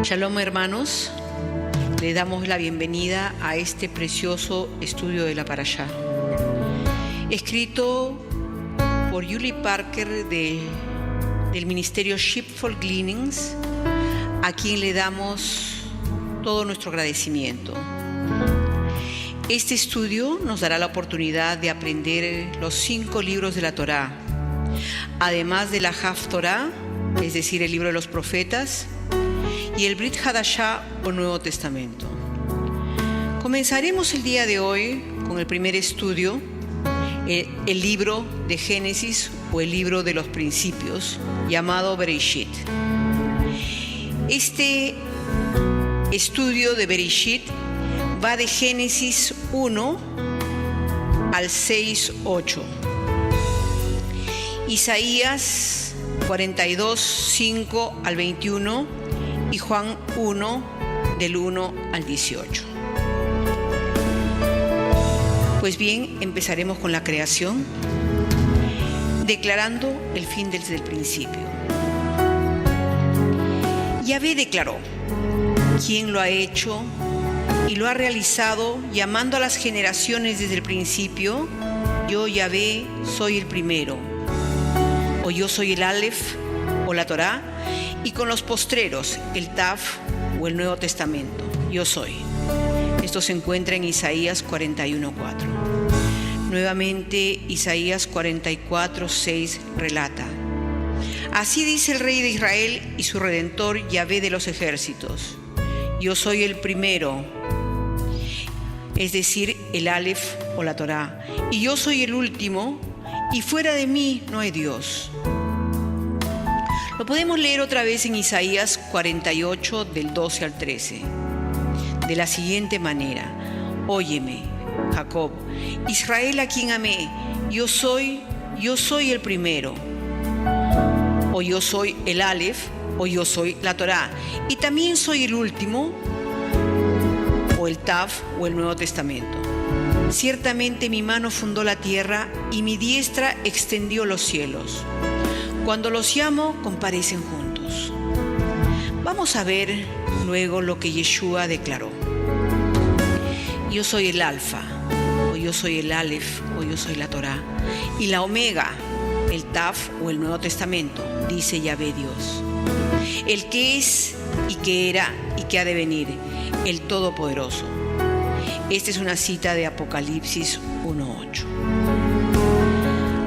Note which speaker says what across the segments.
Speaker 1: Shalom, hermanos, le damos la bienvenida a este precioso estudio de la Parashá, escrito por Julie Parker del ministerio Sheepfold Gleanings, a quien le damos todo nuestro agradecimiento. Este estudio nos dará la oportunidad de aprender los 5 libros de la Torá, además de la Haftorá, es decir, el libro de los profetas, y el Brit Hadashah o Nuevo Testamento. Comenzaremos el día de hoy con el primer estudio, el libro de Génesis o el libro de los principios, llamado Bereshit. Este estudio de Bereshit va de Génesis 1 al 6:8. Isaías 42, 5 al 21 y Juan 1, del 1 al 18. Pues bien, empezaremos con la creación, declarando el fin desde el principio. Yahvé declaró: ¿quién lo ha hecho y lo ha realizado, llamando a las generaciones desde el principio? Yo, Yahvé, soy el primero, o yo soy el Aleph, o la Torá, y con los postreros, el Taf, o el Nuevo Testamento, yo soy. Esto se encuentra en Isaías 41:4. Nuevamente, Isaías 44:6 relata: así dice el Rey de Israel y su Redentor, Yahvé de los ejércitos: yo soy el primero, es decir, el Aleph o la Torá, y yo soy el último, y fuera de mí no hay Dios. Lo podemos leer otra vez en Isaías 48, del 12 al 13, de la siguiente manera: óyeme, Jacob, Israel, a quien amé, yo soy el primero, o yo soy el Aleph, o yo soy la Torá, y también soy el último, o el Taf, o el Nuevo Testamento. Ciertamente mi mano fundó la tierra y mi diestra extendió los cielos. Cuando los llamo, comparecen juntos. Vamos a ver luego lo que Yeshua declaró: yo soy el Alfa, o yo soy el Aleph, o yo soy la Torá, y la Omega, el Taf o el Nuevo Testamento, dice Yahvé Dios, el que es y que era y que ha de venir, el Todopoderoso. Esta es una cita de Apocalipsis 1:8.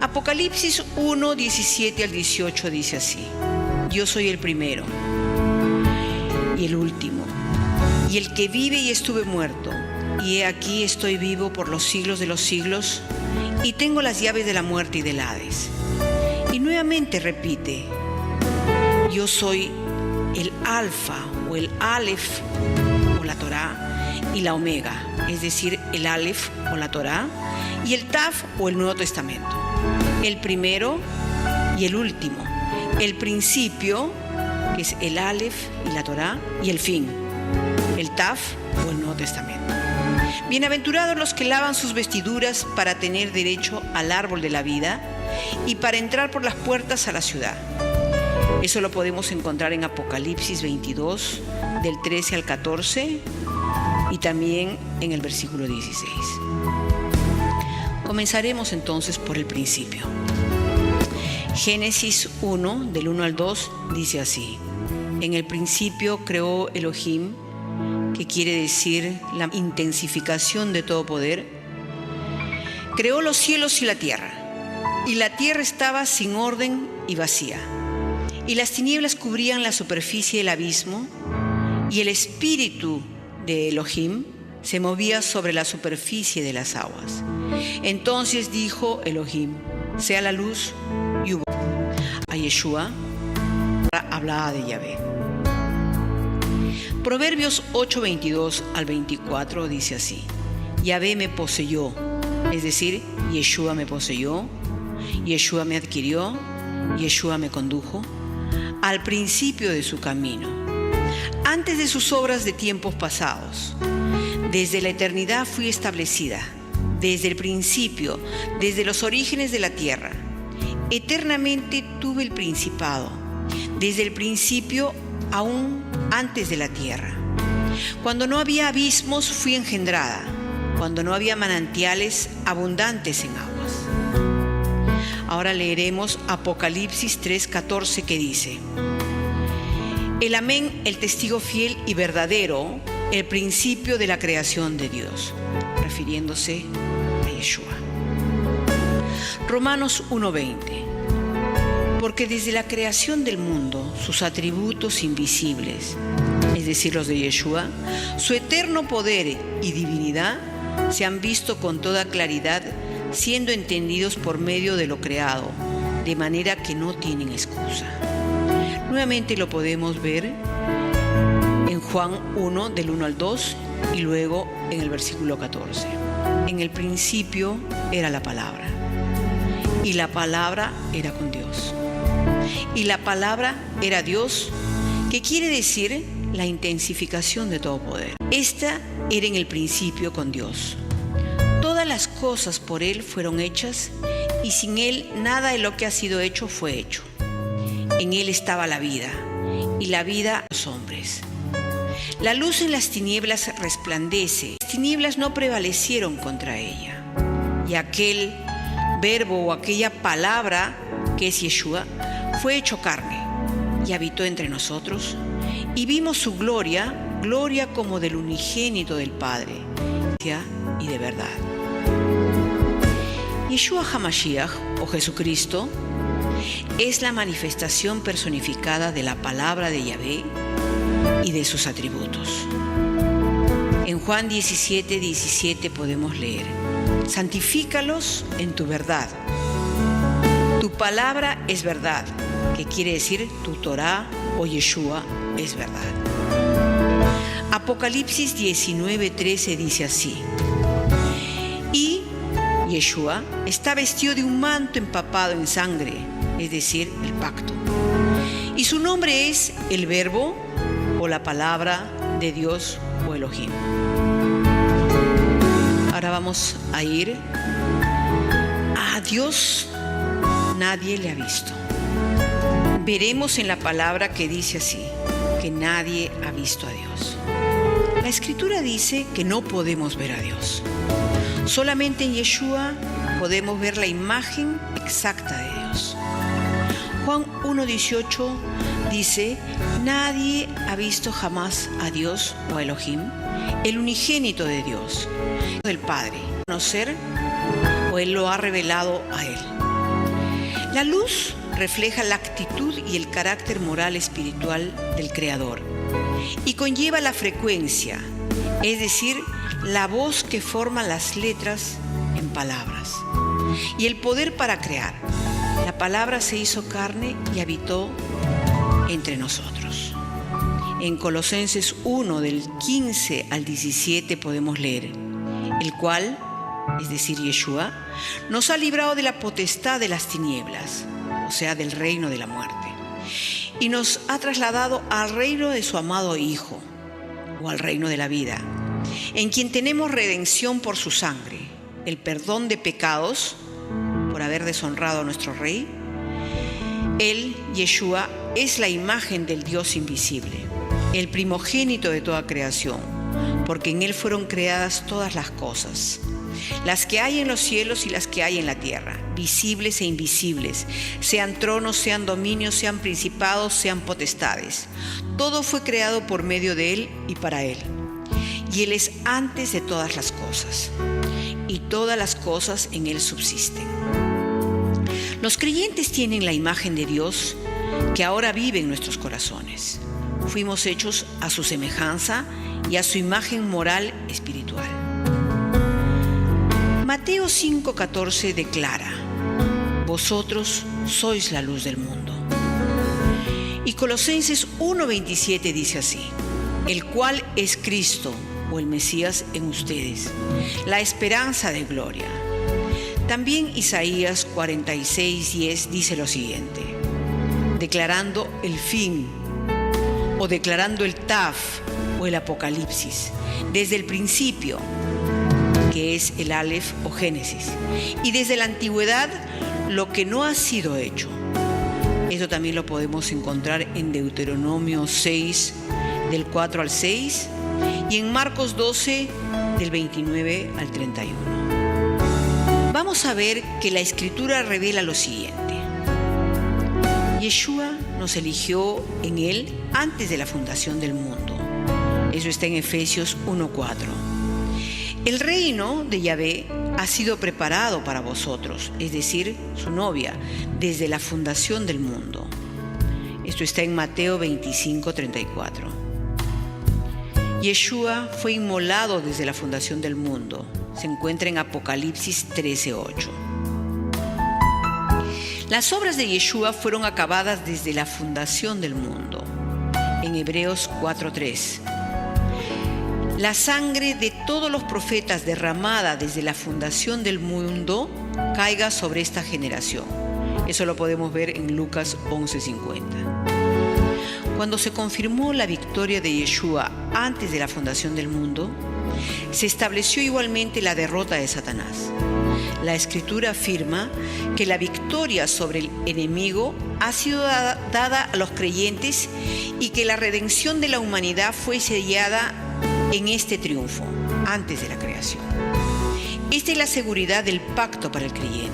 Speaker 1: Apocalipsis 1, 17 al 18 dice así: yo soy el primero y el último, y el que vive y estuve muerto, y he aquí estoy vivo por los siglos de los siglos, y tengo las llaves de la muerte y del Hades. Y nuevamente repite: yo soy el Alfa o el Aleph o la Torá, y la Omega, es decir, el Aleph o la Torá, y el Taf o el Nuevo Testamento. El primero y el último, el principio, que es el Aleph y la Torá, y el fin, el Taf o el Nuevo Testamento. Bienaventurados los que lavan sus vestiduras para tener derecho al árbol de la vida y para entrar por las puertas a la ciudad. Eso lo podemos encontrar en Apocalipsis 22, del 13 al 14, y también en el versículo 16. Comenzaremos entonces por el principio. Génesis 1, del 1 al 2, dice así: en el principio creó Elohim, que quiere decir la intensificación de todo poder, creó los cielos y la tierra estaba sin orden y vacía, y las tinieblas cubrían la superficie del abismo, y el espíritu de Elohim se movía sobre la superficie de las aguas. Entonces dijo Elohim: sea la luz, y hubo. A Yeshua hablaba de Yahvé. Proverbios 8, 22 al 24 dice así: Yahvé me poseyó, es decir, Yeshua me poseyó, Yeshua me adquirió, Yeshua me condujo al principio de su camino, antes de sus obras de tiempos pasados. Desde la eternidad fui establecida, desde el principio, desde los orígenes de la tierra. Eternamente tuve el principado. Desde el principio aún antes de la tierra. Cuando no había abismos, fui engendrada. Cuando no había manantiales abundantes en aguas. Ahora leeremos Apocalipsis 3:14, que dice: el Amén, el testigo fiel y verdadero, el principio de la creación de Dios, refiriéndose a Yeshua. Romanos 1:20. Porque desde la creación del mundo, sus atributos invisibles, es decir, los de Yeshua, su eterno poder y divinidad, se han visto con toda claridad, siendo entendidos por medio de lo creado, de manera que no tienen excusa. Nuevamente lo podemos ver en Juan 1, del 1 al 2, y luego en el versículo 14. En el principio era la palabra, y la palabra era con Dios. Y la palabra era Dios, que quiere decir la intensificación de todo poder. Esta era en el principio con Dios. Todas las cosas por Él fueron hechas, y sin Él nada de lo que ha sido hecho fue hecho. En Él estaba la vida, y la vida a los hombres. La luz en las tinieblas resplandece. Las tinieblas no prevalecieron contra ella. Y aquel verbo o aquella palabra, que es Yeshua, fue hecho carne y habitó entre nosotros, y vimos su gloria, gloria como del unigénito del Padre, y de verdad. Yeshua HaMashiach, o Jesucristo, es la manifestación personificada de la palabra de Yahvé y de sus atributos. En Juan 17:17 podemos leer: santifícalos en tu verdad. Tu palabra es verdad, que quiere decir tu Torá o Yeshua es verdad. Apocalipsis 19:13 dice así: y Yeshua está vestido de un manto empapado en sangre, es decir, el pacto. Y su nombre es el Verbo o la palabra de Dios o Elohim. Ahora vamos a ir a Dios. Nadie le ha visto. Veremos en la palabra que dice así, que nadie ha visto a Dios. La Escritura dice que no podemos ver a Dios. Solamente en Yeshua podemos ver la imagen exacta de Dios. Juan 1:18 dice: nadie ha visto jamás a Dios o a Elohim, el unigénito de Dios, del Padre, conocer o Él lo ha revelado a Él. La luz refleja la actitud y el carácter moral espiritual del Creador y conlleva la frecuencia, es decir, la voz que forma las letras en palabras, y el poder para crear. La palabra se hizo carne y habitó entre nosotros. En Colosenses 1, del 15 al 17 podemos leer: el cual, es decir, Yeshua, nos ha librado de la potestad de las tinieblas, o sea, del reino de la muerte, y nos ha trasladado al reino de su amado Hijo, o al reino de la vida, en quien tenemos redención por su sangre, el perdón de pecados, por haber deshonrado a nuestro Rey. Él, Yeshua, es la imagen del Dios invisible, el primogénito de toda creación, porque en Él fueron creadas todas las cosas, las que hay en los cielos y las que hay en la tierra, visibles e invisibles, sean tronos, sean dominios, sean principados, sean potestades. Todo fue creado por medio de Él y para Él. Y Él es antes de todas las cosas, y todas las cosas en Él subsisten. Los creyentes tienen la imagen de Dios que ahora vive en nuestros corazones. Fuimos hechos a su semejanza y a su imagen moral espiritual. Mateo 5:14 declara: vosotros sois la luz del mundo. Y Colosenses 1:27 dice así: el cual es Cristo, o el Mesías en ustedes, la esperanza de gloria. También Isaías 46:10 dice lo siguiente: declarando el fin, o declarando el Taf, o el Apocalipsis, desde el principio, que es el Aleph o Génesis, y desde la antigüedad lo que no ha sido hecho, es Esto también lo podemos encontrar en Deuteronomio 6, del 4 al 6, y en Marcos 12, del 29 al 31. Vamos a ver que la Escritura revela lo siguiente. Yeshua nos eligió en Él antes de la fundación del mundo. Eso está en Efesios 1:4. El reino de Yahvé ha sido preparado para vosotros, es decir, su novia, desde la fundación del mundo. Esto está en Mateo 25:34. Yeshua fue inmolado desde la fundación del mundo. Se encuentra en Apocalipsis 13:8. Las obras de Yeshua fueron acabadas desde la fundación del mundo, en Hebreos 4:3. La sangre de todos los profetas derramada desde la fundación del mundo caiga sobre esta generación. Eso lo podemos ver en Lucas 11:50. Cuando se confirmó la victoria de Yeshua antes de la fundación del mundo, se estableció igualmente la derrota de Satanás. La Escritura afirma que la victoria sobre el enemigo ha sido dada a los creyentes y que la redención de la humanidad fue sellada en este triunfo antes de la creación. Esta es la seguridad del pacto para el creyente.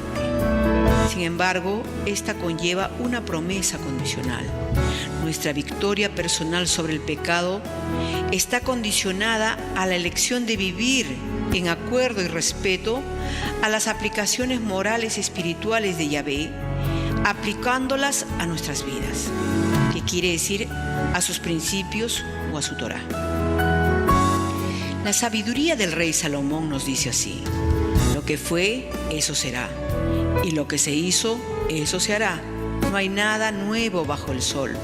Speaker 1: Sin embargo, esta conlleva una promesa condicional. Nuestra victoria personal sobre el pecado está condicionada a la elección de vivir en acuerdo y respeto a las aplicaciones morales y espirituales de Yahvé, aplicándolas a nuestras vidas, que quiere decir a sus principios o a su Torá. La sabiduría del rey Salomón nos dice así: lo que fue, eso será, y lo que se hizo, eso se hará. No hay nada nuevo bajo el sol.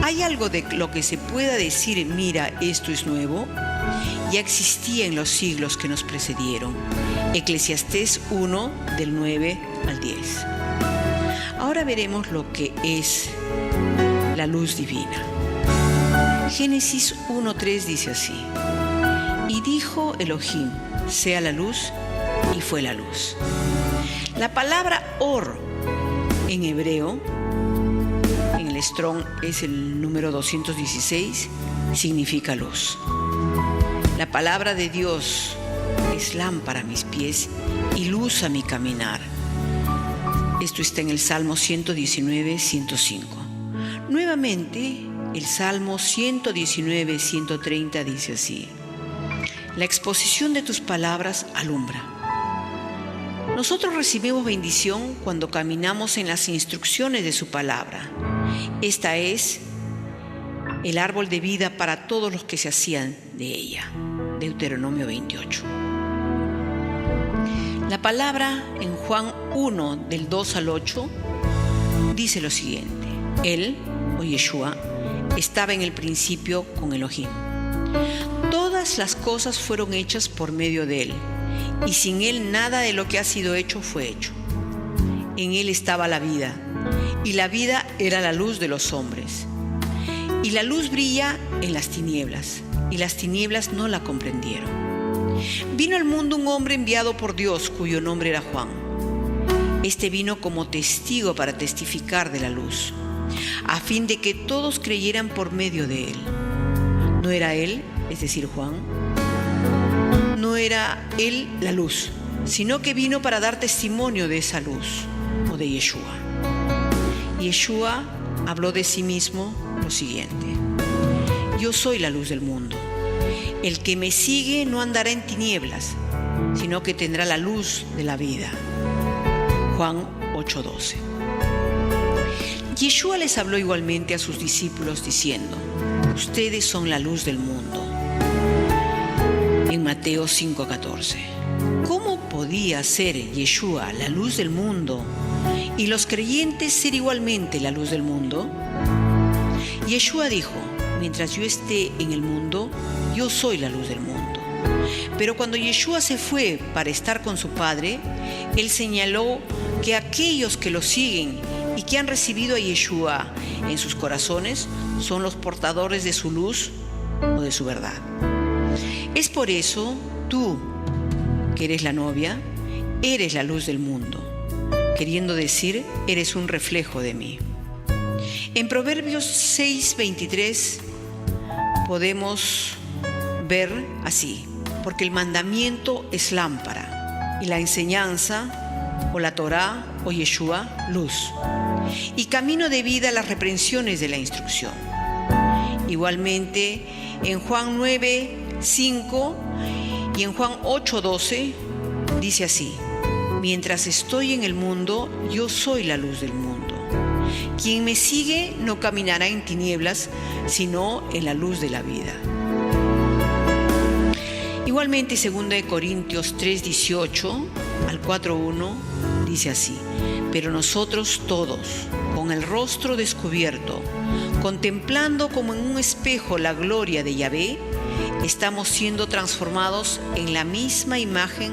Speaker 1: ¿Hay algo de lo que se pueda decir, mira, esto es nuevo? Ya existía en los siglos que nos precedieron. Eclesiastés 1, del 9 al 10. Ahora veremos lo que es la luz divina. Génesis 1:3 dice así: y dijo Elohim, sea la luz, y fue la luz. La palabra or en hebreo, en el Strong es el número 216, significa luz. La palabra de Dios es lámpara a mis pies y luz a mi caminar. Esto está en el Salmo 119, 105. Nuevamente, el Salmo 119, 130 dice así: la exposición de tus palabras alumbra. Nosotros recibimos bendición cuando caminamos en las instrucciones de su palabra. Esta es el árbol de vida para todos los que se hacían de ella. Deuteronomio 28. La palabra en Juan 1, del 2 al 8, dice lo siguiente: Él, o Yeshua, estaba en el principio con Elohim. Todas las cosas fueron hechas por medio de Él, y sin Él nada de lo que ha sido hecho fue hecho. En Él estaba la vida, y la vida era la luz de los hombres. Y la luz brilla en las tinieblas, y las tinieblas no la comprendieron. Vino al mundo un hombre enviado por Dios, cuyo nombre era Juan. Este vino como testigo para testificar de la luz, a fin de que todos creyeran por medio de él. No era él, es decir, Juan, no era él la luz, sino que vino para dar testimonio de esa luz, o de Yeshua. Yeshua habló de sí mismo lo siguiente: yo soy la luz del mundo. El que me sigue no andará en tinieblas, sino que tendrá la luz de la vida. Juan 8:12. Yeshua les habló igualmente a sus discípulos diciendo: ustedes son la luz del mundo. En Mateo 5:14. ¿Cómo podía ser Yeshua la luz del mundo y los creyentes ser igualmente la luz del mundo? Yeshua dijo: mientras yo esté en el mundo, yo soy la luz del mundo. Pero cuando Yeshua se fue para estar con su Padre, Él señaló que aquellos que lo siguen y que han recibido a Yeshua en sus corazones son los portadores de su luz o de su verdad. Es por eso, tú, que eres la novia, eres la luz del mundo, queriendo decir, eres un reflejo de mí. En Proverbios 6:23 podemos ver así: porque el mandamiento es lámpara, y la enseñanza, o la Torá, o Yeshua, luz, y camino de vida las reprensiones de la instrucción. Igualmente, en Juan 9:5 y en Juan 8:12 dice así: mientras estoy en el mundo, yo soy la luz del mundo. Quien me sigue no caminará en tinieblas, sino en la luz de la vida. Igualmente, 2 Corintios 3:18 al 4:1 dice así: pero nosotros todos, con el rostro descubierto, contemplando como en un espejo la gloria de Yahvé, estamos siendo transformados en la misma imagen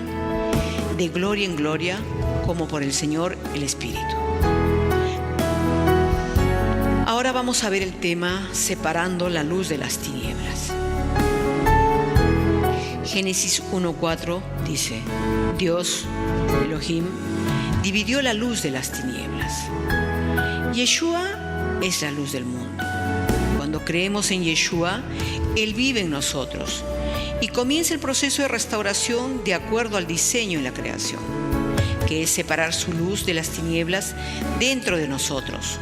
Speaker 1: de gloria en gloria, como por el Señor el Espíritu. Ahora vamos a ver el tema separando la luz de las tinieblas. Génesis 1:4 dice: Dios, Elohim, dividió la luz de las tinieblas. Yeshua es la luz del mundo. Cuando creemos en Yeshua, Él vive en nosotros y comienza el proceso de restauración de acuerdo al diseño en la creación, que es separar su luz de las tinieblas dentro de nosotros,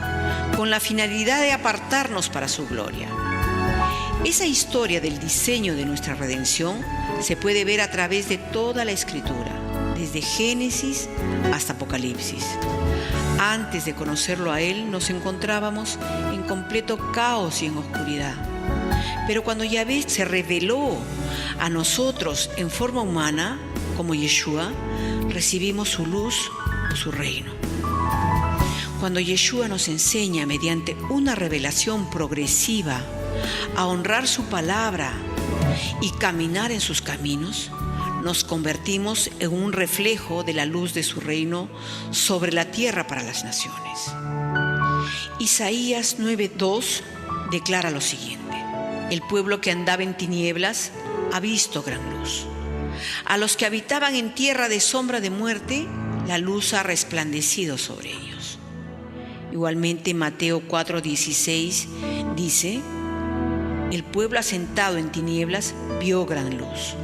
Speaker 1: con la finalidad de apartarnos para su gloria. Esa historia del diseño de nuestra redención se puede ver a través de toda la Escritura, desde Génesis hasta Apocalipsis. Antes de conocerlo a Él, nos encontrábamos en completo caos y en oscuridad. Pero cuando Yahvé se reveló a nosotros en forma humana, como Yeshua, recibimos su luz o su reino. Cuando Yeshua nos enseña mediante una revelación progresiva a honrar su palabra y caminar en sus caminos, nos convertimos en un reflejo de la luz de su reino sobre la tierra para las naciones. Isaías 9:2 declara lo siguiente: el pueblo que andaba en tinieblas ha visto gran luz. A los que habitaban en tierra de sombra de muerte, la luz ha resplandecido sobre ellos. Igualmente, Mateo 4:16 dice: el pueblo asentado en tinieblas vio gran luz.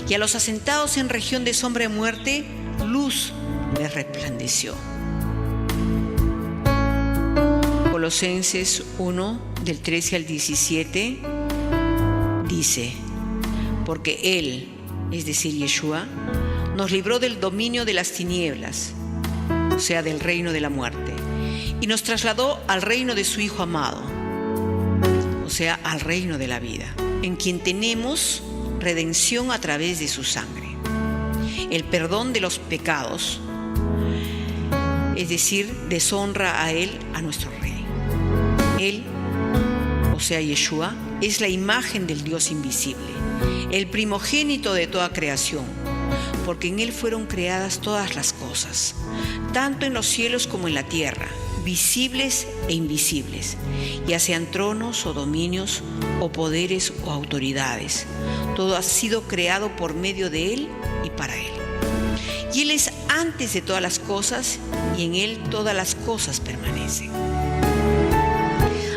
Speaker 1: Y a los asentados en región de sombra de muerte, luz les resplandeció. Colosenses 1, del 13 al 17, dice: porque Él, es decir, Yeshua, nos libró del dominio de las tinieblas, o sea, del reino de la muerte, y nos trasladó al reino de su Hijo amado, o sea, al reino de la vida, en quien tenemos redención a través de su sangre, el perdón de los pecados, es decir, deshonra a Él, a nuestro Rey. Él, o sea, Yeshua, es la imagen del Dios invisible, el primogénito de toda creación, porque en Él fueron creadas todas las cosas, tanto en los cielos como en la tierra, visibles e invisibles, ya sean tronos o dominios o poderes o autoridades. Todo ha sido creado por medio de Él y para Él. Y Él es antes de todas las cosas, y en Él todas las cosas permanecen.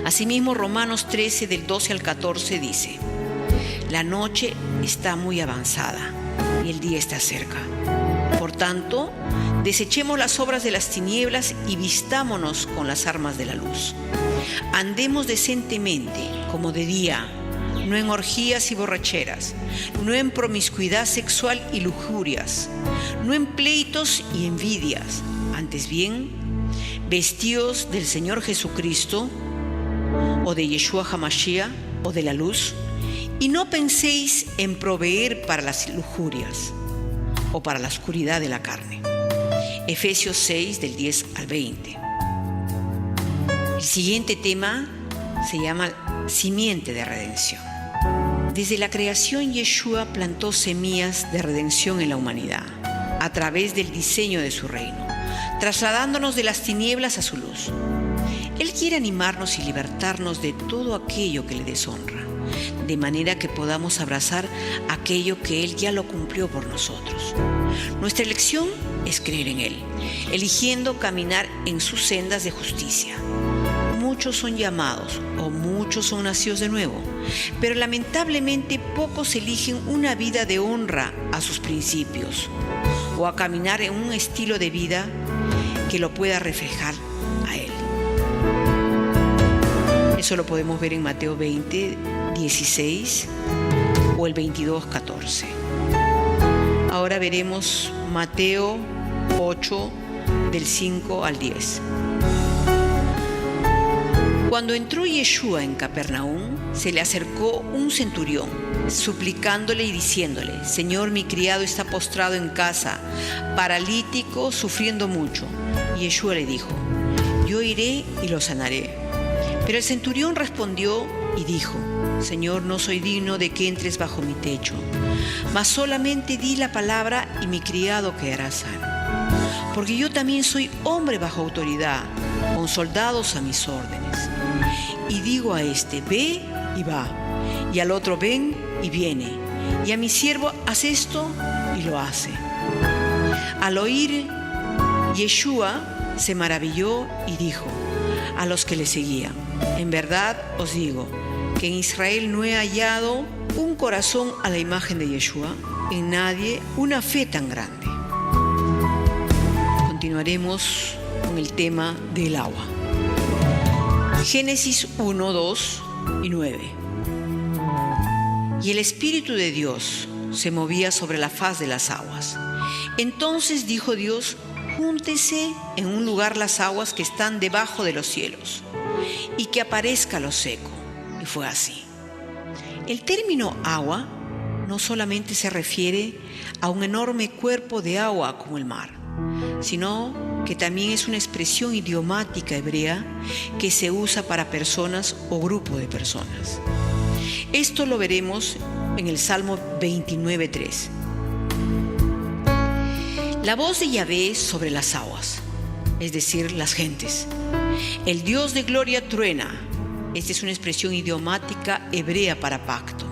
Speaker 1: Asimismo, Romanos 13, del 12 al 14 dice: la noche está muy avanzada y el día está cerca. Por tanto, desechemos las obras de las tinieblas y vistámonos con las armas de la luz. Andemos decentemente, como de día, no en orgías y borracheras, no en promiscuidad sexual y lujurias, no en pleitos y envidias, antes bien, vestidos del Señor Jesucristo, o de Yeshua HaMashiach, o de la luz, y no penséis en proveer para las lujurias o para la oscuridad de la carne. Efesios 6, del 10 al 20. El siguiente tema se llama simiente de redención. Desde la creación, Yeshua plantó semillas de redención en la humanidad a través del diseño de su reino, trasladándonos de las tinieblas a su luz. Él quiere animarnos y libertarnos de todo aquello que le deshonra, de manera que podamos abrazar aquello que Él ya lo cumplió por nosotros. Nuestra elección es creer en Él, eligiendo caminar en sus sendas de justicia. muchos son llamados o muchos son nacidos de nuevo, pero lamentablemente pocos eligen una vida de honra a sus principios o a caminar en un estilo de vida que lo pueda reflejar a Él. Eso lo podemos ver en Mateo 20, 16 o el 22, 14. Ahora veremos Mateo 8, del 5 al 10. Cuando entró Yeshua en Capernaum, se le acercó un centurión, suplicándole y diciéndole: Señor, mi criado está postrado en casa, paralítico, sufriendo mucho. Y Yeshua le dijo: Yo iré y lo sanaré. Pero el centurión respondió y dijo: Señor, no soy digno de que entres bajo mi techo, mas solamente di la palabra y mi criado quedará sano. Porque yo también soy hombre bajo autoridad, con soldados a mis órdenes. Y digo a este: ve y va, y al otro: ven y viene, y a mi siervo: haz esto, y lo hace. Al oír, Yeshua se maravilló y dijo a los que le seguían: en verdad os digo que en Israel no he hallado un corazón a la imagen de Yeshua, en nadie una fe tan grande. Continuaremos con el tema del agua. Génesis 1, 2 y 9. Y el Espíritu de Dios se movía sobre la faz de las aguas. Entonces dijo Dios: júntese en un lugar las aguas que están debajo de los cielos, y que aparezca lo seco. Y fue así. El término agua no solamente se refiere a un enorme cuerpo de agua como el mar, sino que también es una expresión idiomática hebrea que se usa para personas o grupo de personas. Esto lo veremos en el Salmo 29:3. La voz de Yahvé sobre las aguas, es decir, las gentes. El Dios de gloria truena. Esta es una expresión idiomática hebrea para pacto.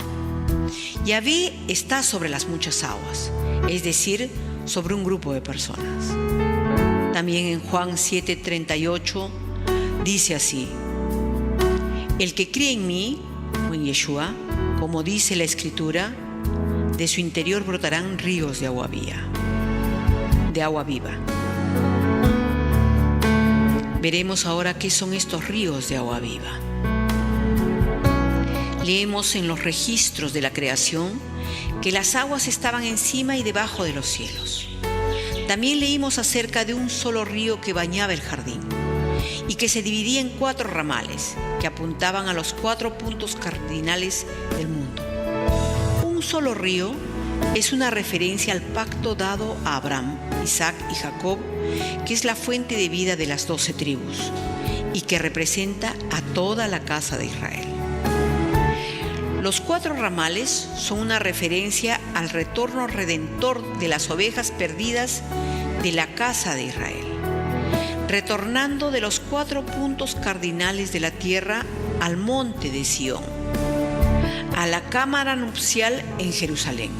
Speaker 1: Yahvé está sobre las muchas aguas, es decir, sobre un grupo de personas. También en Juan 7:38 dice así: el que cree en mí, o en Yeshua, como dice la Escritura, de su interior brotarán ríos de agua viva. Veremos ahora qué son estos ríos de agua viva. Leemos en los registros de la creación que las aguas estaban encima y debajo de los cielos. También leímos acerca de un solo río que bañaba el jardín y que se dividía en 4 ramales que apuntaban a los 4 puntos cardinales del mundo. Un solo río es una referencia al pacto dado a Abraham, Isaac y Jacob, que es la fuente de vida de las 12 tribus y que representa a toda la casa de Israel. Los 4 ramales son una referencia al retorno redentor de las ovejas perdidas de la casa de Israel, retornando de los 4 puntos cardinales de la tierra al monte de Sión, a la cámara nupcial en Jerusalén.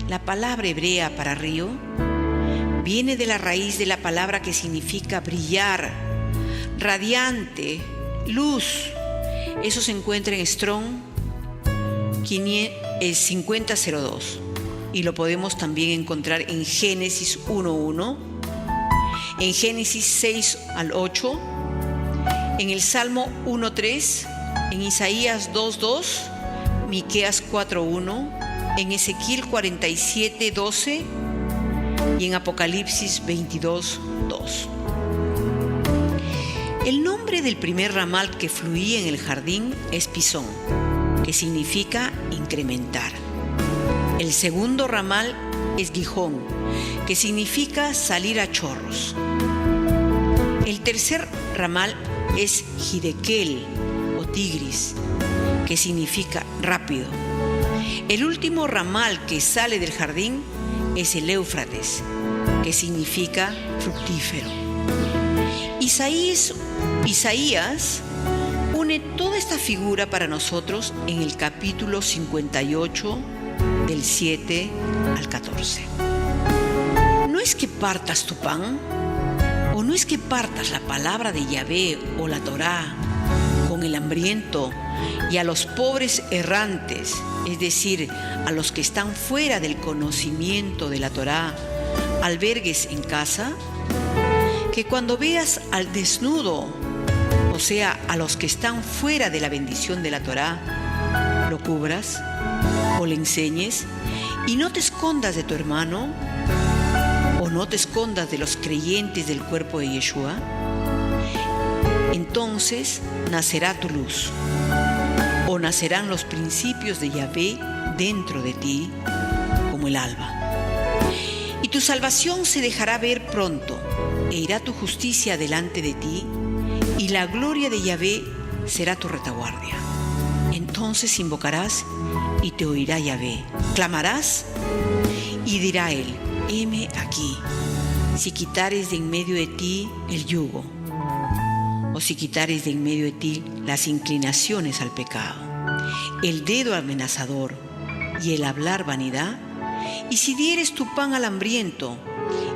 Speaker 1: La palabra hebrea para río viene de la raíz de la palabra que significa brillar, radiante, luz. Eso se encuentra en Strong 5002 y lo podemos también encontrar en Génesis 1:1, en Génesis 6 al 8, en el Salmo 1:3, en Isaías 2:2, Miqueas 4:1, en Ezequiel 47:12 y en Apocalipsis 22:2. El nombre del primer ramal que fluía en el jardín es Pisón, que significa incrementar. El segundo ramal es Gijón, que significa salir a chorros. El tercer ramal es Hidekel o Tigris, que significa rápido. El último ramal que sale del jardín es el Éufrates, que significa fructífero. Isaías une toda esta figura para nosotros en el capítulo 58, del 7 al 14. ¿No es que partas tu pan? ¿O no es que partas la palabra de Yahvé o la Torá con el hambriento y a los pobres errantes, es decir, a los que están fuera del conocimiento de la Torá, albergues en casa? Que cuando veas al desnudo, o sea, a los que están fuera de la bendición de la Torá, lo cubras o le enseñes y no te escondas de tu hermano o no te escondas de los creyentes del cuerpo de Yeshua. Entonces nacerá tu luz, o nacerán los principios de Yahvé dentro de ti como el alba. Y tu salvación se dejará ver pronto, e irá tu justicia delante de ti, y la gloria de Yahvé será tu retaguardia. Entonces invocarás y te oirá Yahvé. Clamarás y dirá él: heme aquí. Si quitares de en medio de ti el yugo, o si quitares de en medio de ti las inclinaciones al pecado, el dedo amenazador y el hablar vanidad, y si dieres tu pan al hambriento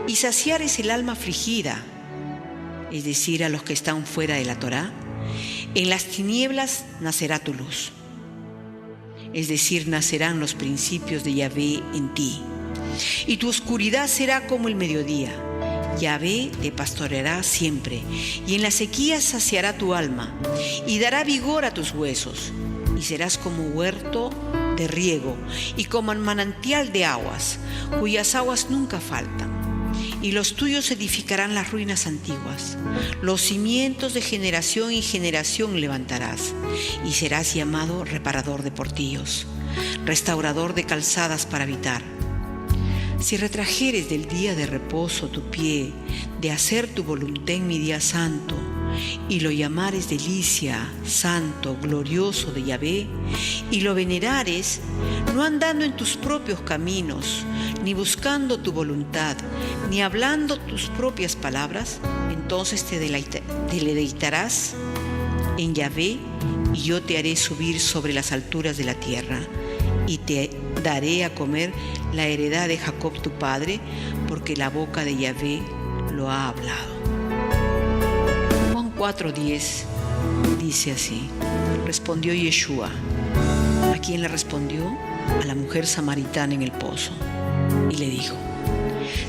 Speaker 1: y saciares el alma afligida, es decir, a los que están fuera de la Torá, en las tinieblas nacerá tu luz, es decir, nacerán los principios de Yahvé en ti, y tu oscuridad será como el mediodía. Yahvé te pastoreará siempre, y en la sequía saciará tu alma, y dará vigor a tus huesos, y serás como huerto de riego, y como manantial de aguas, cuyas aguas nunca faltan. Y los tuyos edificarán las ruinas antiguas, los cimientos de generación en generación levantarás, y serás llamado reparador de portillos, restaurador de calzadas para habitar. Si retrajeres del día de reposo tu pie, de hacer tu voluntad en mi día santo, y lo llamares delicia, santo, glorioso de Yahvé, y lo venerares, no andando en tus propios caminos, ni buscando tu voluntad, ni hablando tus propias palabras, entonces te deleitarás en Yahvé, y yo te haré subir sobre las alturas de la tierra, y te daré a comer la heredad de Jacob tu padre, porque la boca de Yahvé lo ha hablado. Juan 4:10 dice así: respondió Yeshua. ¿A quién le respondió? A la mujer samaritana en el pozo. Y le dijo: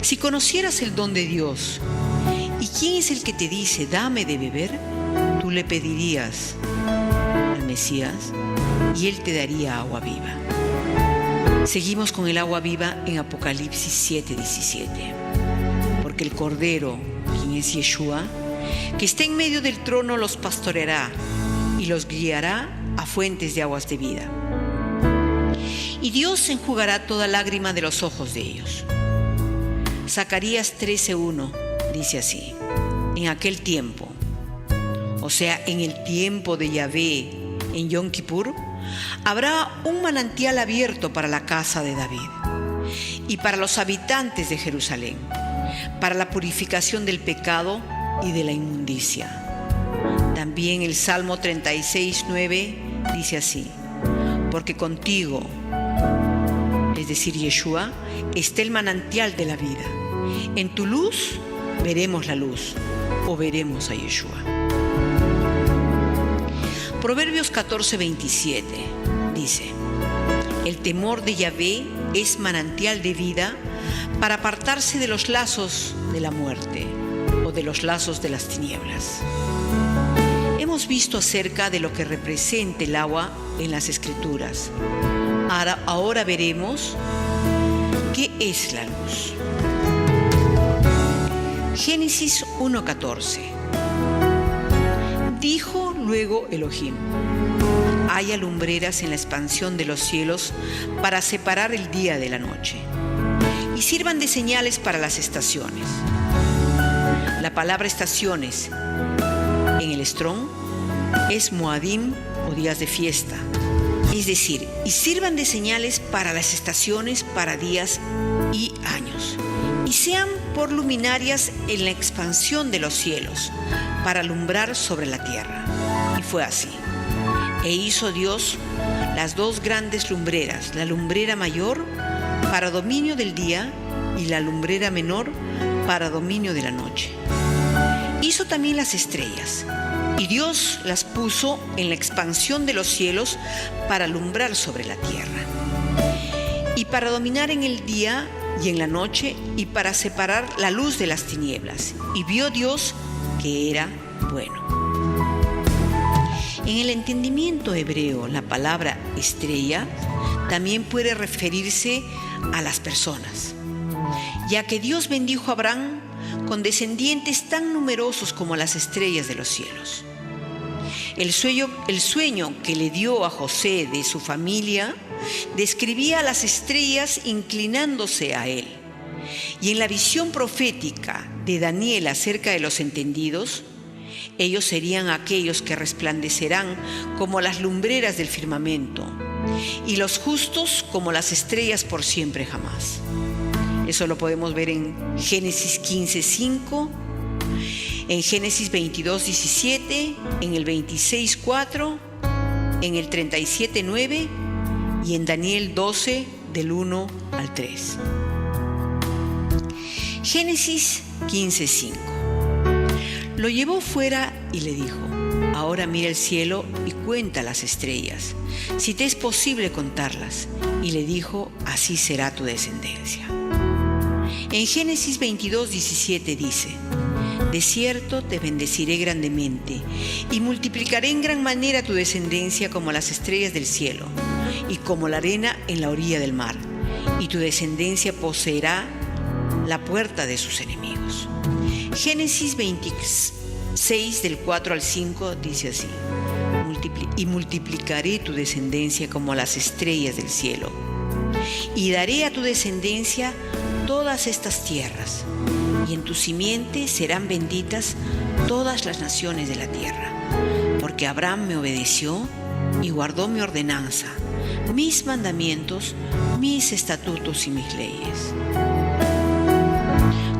Speaker 1: si conocieras el don de Dios, ¿y quién es el que te dice, dame de beber? Tú le pedirías al Mesías, y él te daría agua viva. Seguimos con el agua viva en Apocalipsis 7:17. Porque el Cordero, quien es Yeshua, que está en medio del trono, los pastoreará y los guiará a fuentes de aguas de vida. Y Dios enjugará toda lágrima de los ojos de ellos. Zacarías 13:1 dice así: en aquel tiempo, o sea, en el tiempo de Yahvé, en Yom Kippur, habrá un manantial abierto para la casa de David y para los habitantes de Jerusalén, para la purificación del pecado y de la inmundicia. También el Salmo 36:9 dice así: porque contigo, es decir, Yeshua, está el manantial de la vida. En tu luz veremos la luz, o veremos a Yeshua. Proverbios 14:27 dice: el temor de Yahvé es manantial de vida para apartarse de los lazos de la muerte o de los lazos de las tinieblas. Hemos visto acerca de lo que representa el agua en las Escrituras. Ahora veremos qué es la luz. Génesis 1:14. Dijo luego Elohim: haya lumbreras en la expansión de los cielos para separar el día de la noche, y sirvan de señales para las estaciones. La palabra estaciones en el Strong es Moadim, o días de fiesta, es decir, y sirvan de señales para las estaciones, para días y años, y sean por luminarias en la expansión de los cielos, para alumbrar sobre la tierra. Y fue así. E hizo Dios las dos grandes lumbreras, la lumbrera mayor para dominio del día y la lumbrera menor para dominio de la noche. Hizo también las estrellas, y Dios las puso en la expansión de los cielos para alumbrar sobre la tierra, y para dominar en el día y en la noche, y para separar la luz de las tinieblas. Y vio Dios que era bueno. En el entendimiento hebreo, la palabra estrella también puede referirse a las personas, ya que Dios bendijo a Abraham con descendientes tan numerosos como las estrellas de los cielos. El sueño que le dio a José de su familia describía a las estrellas inclinándose a él. Y en la visión profética de Daniel acerca de los entendidos, ellos serían aquellos que resplandecerán como las lumbreras del firmamento, y los justos como las estrellas por siempre jamás. Eso lo podemos ver en Génesis 15:5, en Génesis 22:17, en el 26:4, en el 37:9 y en Daniel 12, del 1 al 3. Génesis 15:5. Lo llevó fuera y le dijo: ahora mira el cielo y cuenta las estrellas, si te es posible contarlas. Y le dijo: así será tu descendencia. En Génesis 22:17 dice: de cierto te bendeciré grandemente y multiplicaré en gran manera tu descendencia como las estrellas del cielo y como la arena en la orilla del mar, y tu descendencia poseerá la puerta de sus enemigos. Génesis 26, del 4 al 5 dice así: y multiplicaré tu descendencia como las estrellas del cielo, y daré a tu descendencia todas estas tierras, y en tu simiente serán benditas todas las naciones de la tierra, porque Abraham me obedeció y guardó mi ordenanza, mis mandamientos, mis estatutos y mis leyes.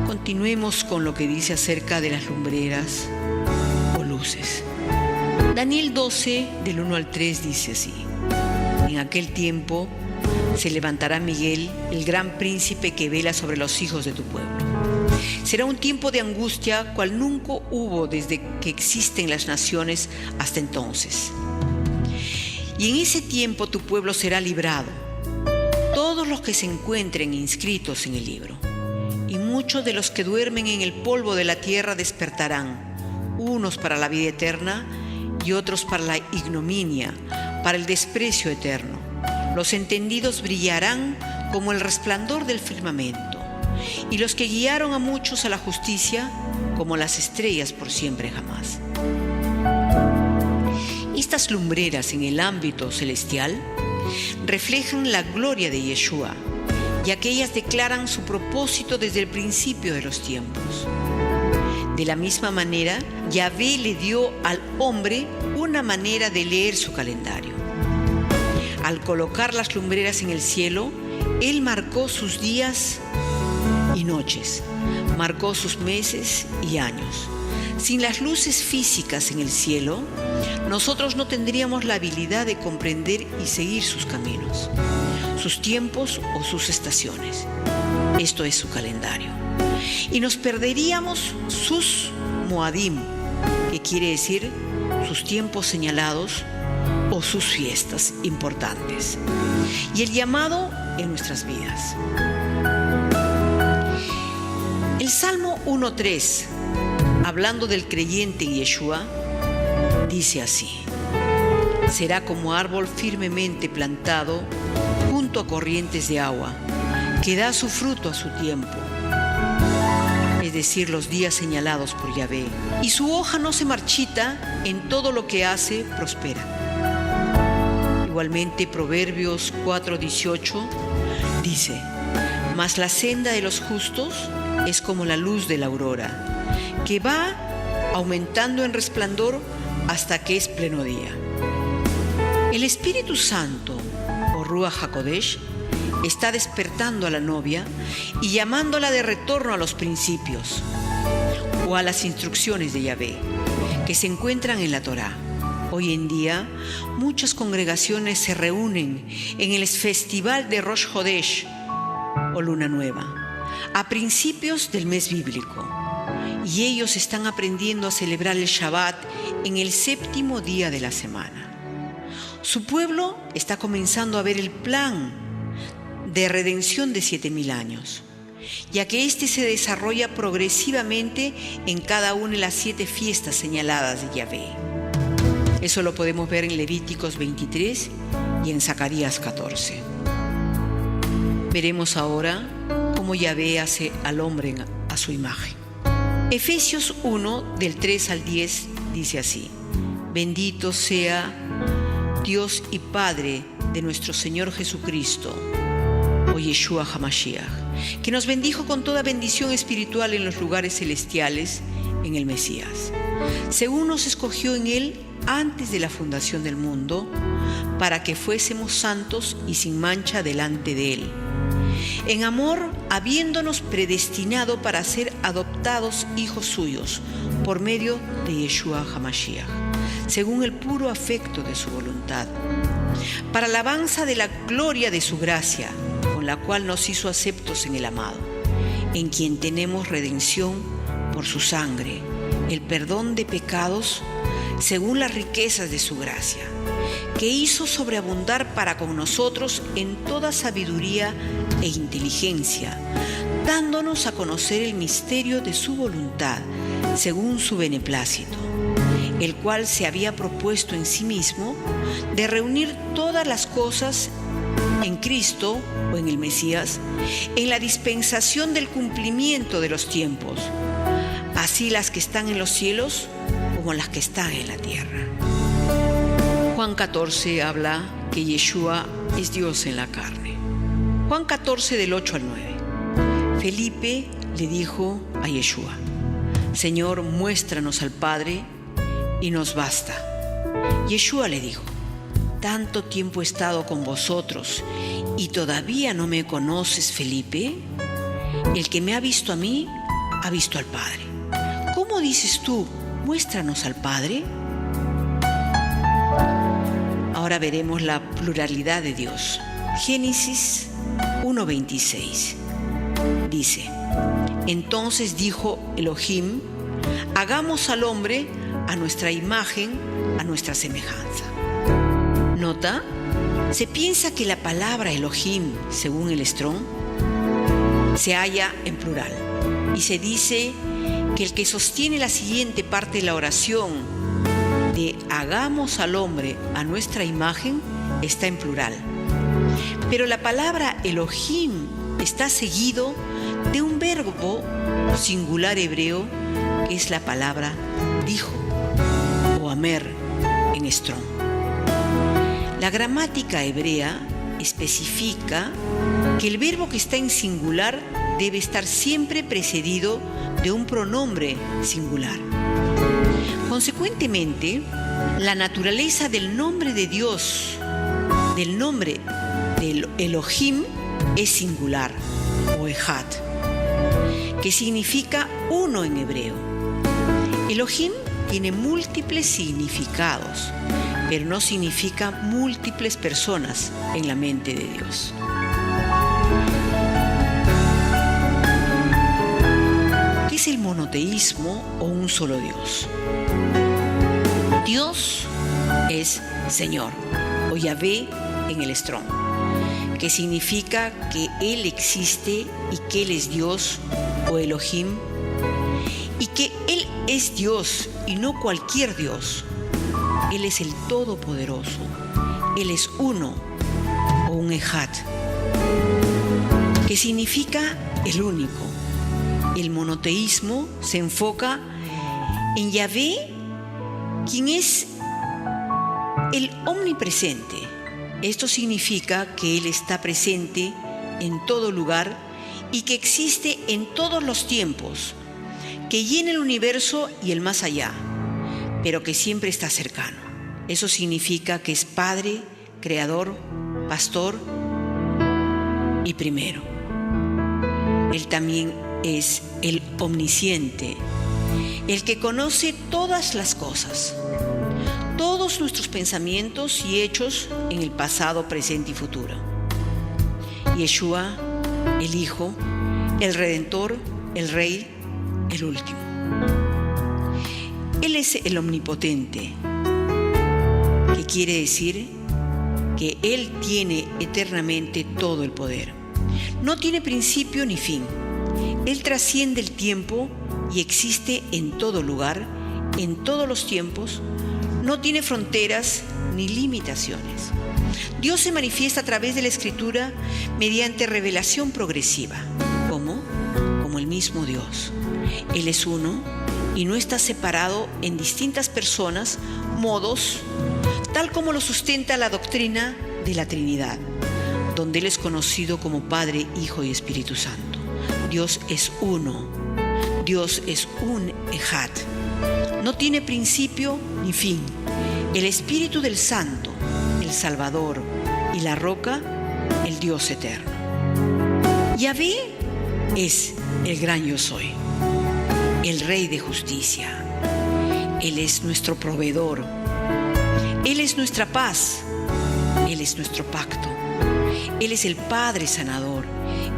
Speaker 1: Continuemos con lo que dice acerca de las lumbreras o luces. Daniel 12, del 1 al 3 dice así: en aquel tiempo se levantará Miguel, el gran príncipe que vela sobre los hijos de tu pueblo. Será un tiempo de angustia cual nunca hubo desde que existen las naciones hasta entonces. Y en ese tiempo tu pueblo será librado, todos los que se encuentren inscritos en el libro. Y muchos de los que duermen en el polvo de la tierra despertarán, unos para la vida eterna y otros para la ignominia, para el desprecio eterno. Los entendidos brillarán como el resplandor del firmamento, y los que guiaron a muchos a la justicia como las estrellas por siempre jamás. Estas lumbreras en el ámbito celestial reflejan la gloria de Yeshua, y aquellas declaran su propósito desde el principio de los tiempos. De la misma manera, Yahvé le dio al hombre una manera de leer su calendario. Al colocar las lumbreras en el cielo, Él marcó sus días y noches, marcó sus meses y años. Sin las luces físicas en el cielo, nosotros no tendríamos la habilidad de comprender y seguir sus caminos, sus tiempos o sus estaciones. Esto es su calendario. Y nos perderíamos sus Moadim, que quiere decir sus tiempos señalados o sus fiestas importantes, y el llamado en nuestras vidas. El Salmo 1:3, hablando del creyente en Yeshua, dice así: será como árbol firmemente plantado junto a corrientes de agua, que da su fruto a su tiempo, es decir, los días señalados por Yahvé, y su hoja no se marchita, en todo lo que hace prospera. Igualmente, Proverbios 4:18 dice: mas la senda de los justos es como la luz de la aurora, que va aumentando en resplandor hasta que es pleno día. El Espíritu Santo, o Ruach HaKodesh, está despertando a la novia y llamándola de retorno a los principios o a las instrucciones de Yahvé que se encuentran en la Torá. Hoy en día, muchas congregaciones se reúnen en el festival de Rosh Hodesh o Luna Nueva, a principios del mes bíblico, y ellos están aprendiendo a celebrar el Shabbat en el 7º día de la semana. Su pueblo está comenzando a ver el plan de redención de 7.000 años, ya que este se desarrolla progresivamente en cada una de las 7 fiestas señaladas de Yahvé. Eso lo podemos ver en Levíticos 23 y en Zacarías 14. Veremos ahora cómo Yahvé hace al hombre a su imagen. Efesios 1, del 3 al 10, dice así: Bendito sea Dios y Padre de nuestro Señor Jesucristo, o Yeshua HaMashiach, que nos bendijo con toda bendición espiritual en los lugares celestiales en el Mesías, según nos escogió en Él antes de la fundación del mundo, para que fuésemos santos y sin mancha delante de Él, en amor, habiéndonos predestinado para ser adoptados hijos suyos por medio de Yeshua HaMashiach, según el puro afecto de su voluntad, para alabanza de la gloria de su gracia, con la cual nos hizo aceptos en el amado, en quien tenemos redención por su sangre, el perdón de pecados, según las riquezas de su gracia, que hizo sobreabundar para con nosotros en toda sabiduría e inteligencia, dándonos a conocer el misterio de su voluntad, según su beneplácito, el cual se había propuesto en sí mismo de reunir todas las cosas en Cristo o en el Mesías, en la dispensación del cumplimiento de los tiempos, así las que están en los cielos como las que están en la tierra. Juan 14 habla que Yeshua es Dios en la carne. Juan 14 del 8 al 9. Felipe le dijo a Yeshua: Señor, muéstranos al Padre y nos basta. Yeshua le dijo: ¿Tanto tiempo he estado con vosotros y todavía no me conoces, Felipe? El que me ha visto a mí, ha visto al Padre. ¿Cómo dices tú, muéstranos al Padre? Ahora veremos la pluralidad de Dios. Génesis 1:26 dice: Entonces dijo Elohim: hagamos al hombre a nuestra imagen, a nuestra semejanza. ¿Nota? Se piensa que la palabra Elohim, según el Strong, se halla en plural, y se dice que el que sostiene la siguiente parte de la oración de hagamos al hombre a nuestra imagen está en plural. Pero la palabra Elohim está seguido de un verbo singular hebreo que es la palabra dijo o amer en Strong. La gramática hebrea especifica que el verbo que está en singular debe estar siempre precedido de un pronombre singular. Consecuentemente, la naturaleza del nombre de Dios, del nombre del Elohim, es singular o ejad, que significa uno en hebreo. Elohim tiene múltiples significados, pero no significa múltiples personas en la mente de Dios. ¿Qué es el monoteísmo o un solo Dios? Dios es Señor o Yahvé en el Strong, que significa que Él existe y que Él es Dios o Elohim, y que Él es Dios y no cualquier Dios. Él es el Todopoderoso, Él es uno o un ejad, que significa el único. El monoteísmo se enfoca en Yahvé, quien es el omnipresente. Esto significa que Él está presente en todo lugar y que existe en todos los tiempos, que llena el universo y el más allá, pero que siempre está cercano. Eso significa que es Padre, Creador, Pastor y primero. Él también es el omnisciente, el que conoce todas las cosas, todos nuestros pensamientos y hechos en el pasado, presente y futuro. Yeshua, el Hijo, el Redentor, el Rey, el último. Él es el omnipotente, que quiere decir que Él tiene eternamente todo el poder. No tiene principio ni fin. Él trasciende el tiempo y existe en todo lugar, en todos los tiempos. No tiene fronteras ni limitaciones. Dios se manifiesta a través de la Escritura mediante revelación progresiva. ¿Cómo? Como el mismo Dios. Él es uno y no está separado en distintas personas, modos, tal como lo sustenta la doctrina de la Trinidad, donde Él es conocido como Padre, Hijo y Espíritu Santo. Dios es uno. Dios es un Ejad. No tiene principio ni fin. El Espíritu del Santo, el Salvador y la Roca, el Dios eterno. Yahvé es el gran yo soy, el Rey de justicia. Él es nuestro proveedor. Él es nuestra paz. Él es nuestro pacto. Él es el Padre sanador.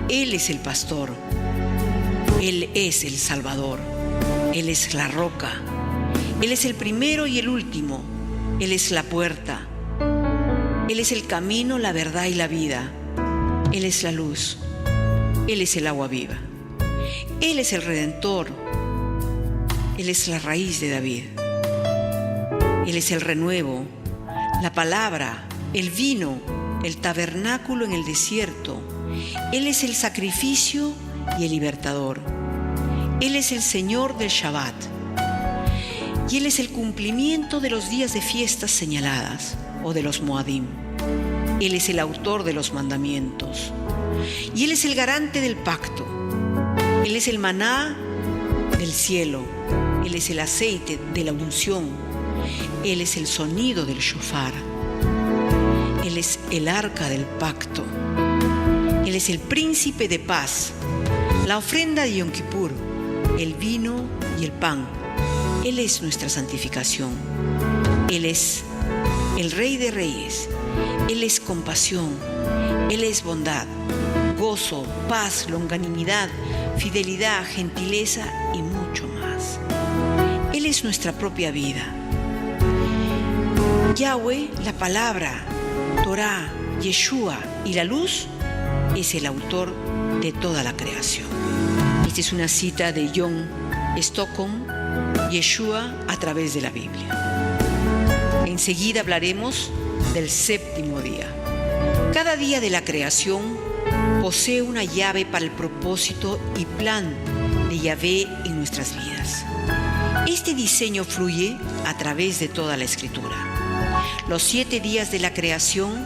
Speaker 1: Él es el pastor. Él es el Salvador. Él es la roca. Él es el primero y el último. Él es la puerta. Él es el camino, la verdad y la vida. Él es la luz. Él es el agua viva. Él es el Redentor. Él es la raíz de David. Él es el renuevo, la palabra, el vino, el tabernáculo en el desierto. Él es el sacrificio y el libertador. Él es el Señor del Shabbat. Y Él es el cumplimiento de los días de fiestas señaladas o de los Moadim. Él es el autor de los mandamientos. Y Él es el garante del pacto. Él es el maná del cielo. Él es el aceite de la unción. Él es el sonido del shofar. Él es el arca del pacto. Él es el príncipe de paz, la ofrenda de Yom Kippur, el vino y el pan. Él es nuestra santificación. Él es el Rey de Reyes. Él es compasión. Él es bondad, gozo, paz, longanimidad, fidelidad, gentileza y mucho más. Él es nuestra propia vida. Yahweh, la palabra, Torah, Yeshua y la luz, es el autor de toda la creación. Esta es una cita de John Stockton, Yeshua a través de la Biblia. Enseguida hablaremos del séptimo día. Cada día de la creación posee una llave para el propósito y plan de Yahvé en nuestras vidas. Este diseño fluye a través de toda la Escritura. Los 7 días de la creación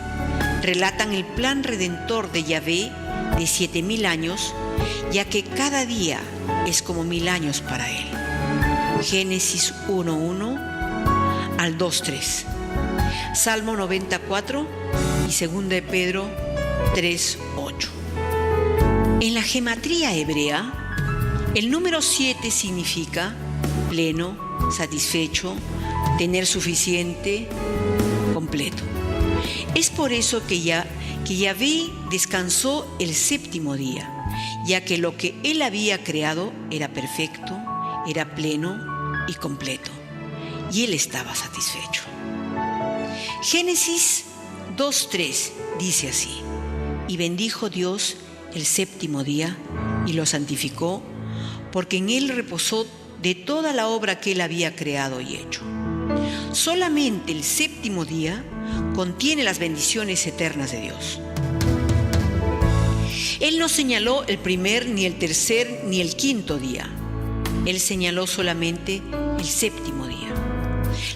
Speaker 1: relatan el plan redentor de Yahvé de 7,000 años, ya que cada día es como 1,000 años para Él. Génesis 1:1 al 2:3, Salmo 94 y 2 de Pedro 3:8. En la gematría hebrea, el número 7 significa pleno, satisfecho, tener suficiente, completo. Es por eso que Yahvé descansó el séptimo día, ya que lo que Él había creado era perfecto, era pleno y completo, y Él estaba satisfecho. Génesis 2:3 dice así: y bendijo Dios el séptimo día y lo santificó, porque en Él reposó de toda la obra que Él había creado y hecho. Solamente el séptimo día contiene las bendiciones eternas de Dios. Él no señaló el primer, ni el tercer, ni el quinto día. Él señaló solamente el séptimo día.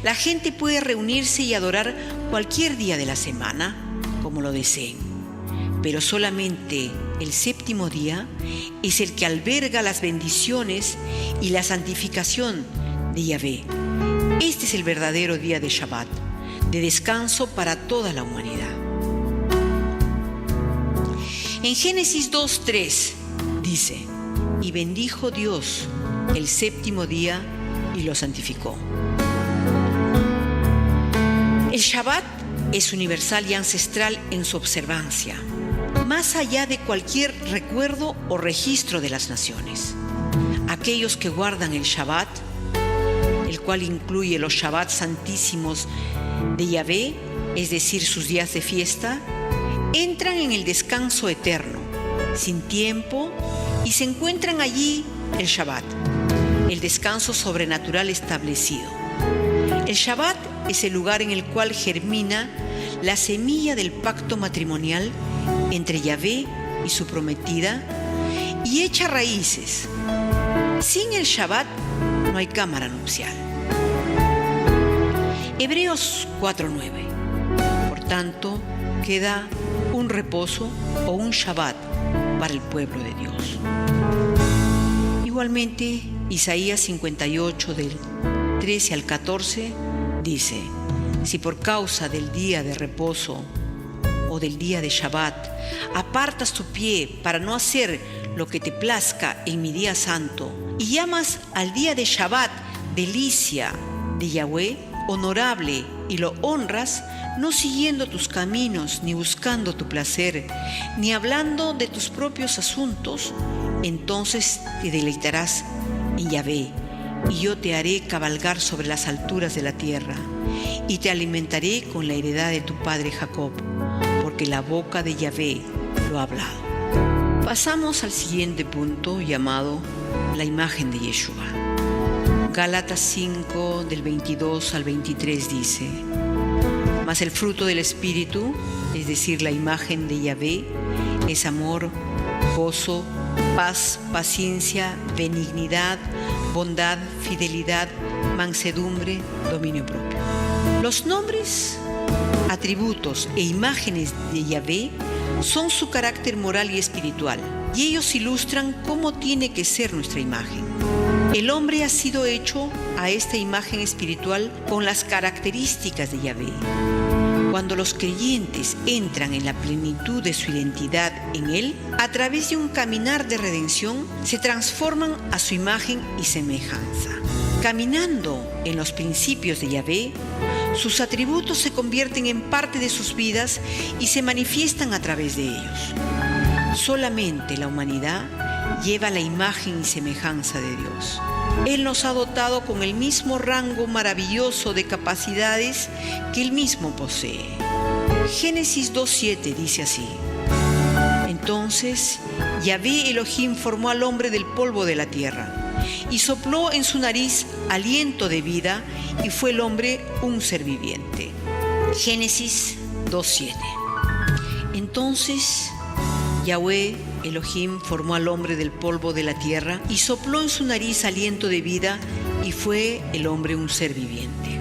Speaker 1: La gente puede reunirse y adorar cualquier día de la semana, como lo deseen, pero solamente el séptimo día es el que alberga las bendiciones y la santificación de Yahvé. Este es el verdadero día de Shabbat, de descanso para toda la humanidad. En Génesis 2:3 dice: y bendijo Dios el séptimo día y lo santificó. El Shabbat es universal y ancestral en su observancia, más allá de cualquier recuerdo o registro de las naciones. aquellos que guardan el Shabbat, el cual incluye los Shabbats santísimos de Yahvé, es decir, sus días de fiesta, entran en el descanso eterno, sin tiempo, y se encuentran allí el Shabbat, el descanso sobrenatural establecido. El Shabbat es el lugar en el cual germina la semilla del pacto matrimonial entre Yahvé y su prometida y echa raíces. Sin el Shabbat no hay cámara nupcial. Hebreos 4:9. Por tanto, queda un reposo o un Shabbat para el pueblo de Dios. Igualmente, Isaías 58 del 13 al 14 dice: si por causa del día de reposo o del día de Shabbat apartas tu pie para no hacer lo que te plazca en mi día santo y llamas al día de Shabbat delicia de Yahweh, honorable, y lo honras, no siguiendo tus caminos, ni buscando tu placer, ni hablando de tus propios asuntos, entonces te deleitarás en Yahvé, y yo te haré cabalgar sobre las alturas de la tierra, y te alimentaré con la heredad de tu padre Jacob, porque la boca de Yahvé lo ha hablado. Pasamos al siguiente punto, llamado la imagen de Yeshua. Gálatas 5, del 22 al 23 dice: mas el fruto del Espíritu, es decir, la imagen de Yahvé, es amor, gozo, paz, paciencia, benignidad, bondad, fidelidad, mansedumbre, dominio propio. Los nombres, atributos e imágenes de Yahvé son su carácter moral y espiritual, y ellos ilustran cómo tiene que ser nuestra imagen. El hombre ha sido hecho a esta imagen espiritual con las características de Yahvé. Cuando los creyentes entran en la plenitud de su identidad en Él, a través de un caminar de redención, se transforman a su imagen y semejanza. Caminando en los principios de Yahvé, sus atributos se convierten en parte de sus vidas y se manifiestan a través de ellos. Solamente la humanidad lleva la imagen y semejanza de Dios. Él nos ha dotado con el mismo rango maravilloso de capacidades que Él mismo posee. Génesis 2:7 dice así: entonces Yahvé Elohim formó al hombre del polvo de la tierra y sopló en su nariz aliento de vida, y fue el hombre un ser viviente. Génesis 2:7. Entonces Yahvé Elohim formó al hombre del polvo de la tierra y sopló en su nariz aliento de vida, y fue el hombre un ser viviente.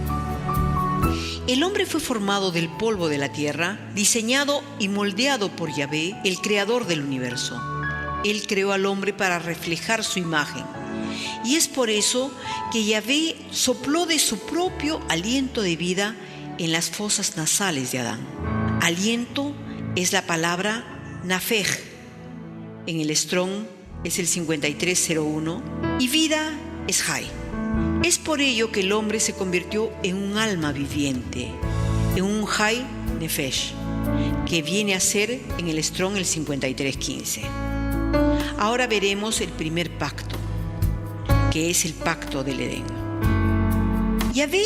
Speaker 1: El hombre fue formado del polvo de la tierra, diseñado y moldeado por Yahvé, el creador del universo. Él creó al hombre para reflejar su imagen, y es por eso que Yahvé sopló de su propio aliento de vida en las fosas nasales de Adán. Aliento es la palabra nafej. En el Strong es el 5301, y vida es Jai. Es por ello que el hombre se convirtió en un alma viviente, en un Jai Nefesh, que viene a ser en el Strong el 5315. Ahora veremos el primer pacto, que es el pacto del Edén. Yahvé